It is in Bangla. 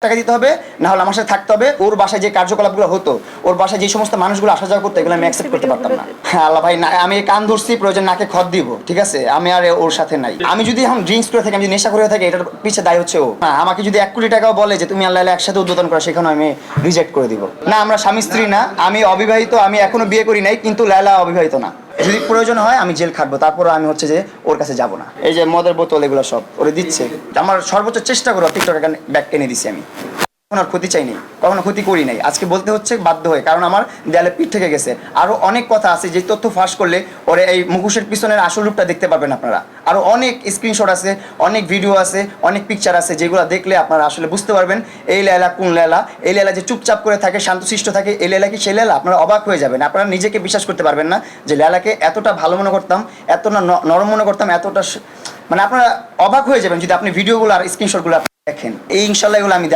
টাকা দিতে হবে, না হলে আমার সাথে থাকতে হবে। ওর বাসায় যে কার্যকলাপগুলো হতো, ওর বাসায় যে সমস্ত মানুষগুলো আসা যাওয়া করতো, এগুলো আমি অ্যাকসেপ্ট করতে পারতাম না। হ্যাঁ আল্লাহ ভাই, আমি কান ধরছি, প্রয়োজন নাকে খত দিব, ঠিক আছে? আমি আর ওর সাথে নাই। আমি যদি এখন ড্রিঙ্কস করে থাকি, আমি যদি নেশা করে থাকি, এটার পিছিয়ে দায় হচ্ছে ও। হ্যাঁ, আমাকে যদি 1 কোটি টাকাও বলে যে তুমি আল্লাহ একসাথে উদ্বোধন করো, সেখানে আমি রিজেক্ট করে দিব। না, আমরা স্বামী স্ত্রী না, আমি অবিবাহিত, আমি এখনো বিয়ে করি নাই, কিন্তু লায়লা অবিবাহিত না। যদি প্রয়োজন হয় আমি জেল খাটবো, তারপরে আমি হচ্ছে যে ওর কাছে যাব না। এই যে মদের বোতল এগুলো সব ওরে দিচ্ছে, আমার সর্বোচ্চ চেষ্টা করো টিকটকে ব্যাক এনে দিছি আমি। কখনো ক্ষতি চাইনি, কখনো ক্ষতি করি নাই, আজকে বলতে হচ্ছে বাধ্য হয়ে, কারণ আমার দেয়ালে পিঠ থেকে গেছে। আরও অনেক কথা আছে যে তথ্য ফাঁস করলে ওরে এই মুখোশের পিছনের আসল রূপটা দেখতে পারবেন আপনারা। আরও অনেক স্ক্রিনশট আছে, অনেক ভিডিও আছে, অনেক পিকচার আছে, যেগুলো দেখলে আপনারা আসলে বুঝতে পারবেন এই লায়লা কোন লায়লা। এই লায়লা যে চুপচাপ করে থাকে, শান্তশিষ্ট থাকে, এই লায়লা কি সেই লায়লা? আপনারা অবাক হয়ে যাবেন, আপনারা নিজেকে বিশ্বাস করতে পারবেন না যে লায়লাকে এতটা ভালো মনে করতাম, এতটা নরম মনে করতাম, এতটা মানে আপনারা অবাক হয়ে যাবেন যদি আপনি ভিডিওগুলো আর স্ক্রিনশটগুলো দেখেন। এই ইনশাল্লাহ এগুলো আমি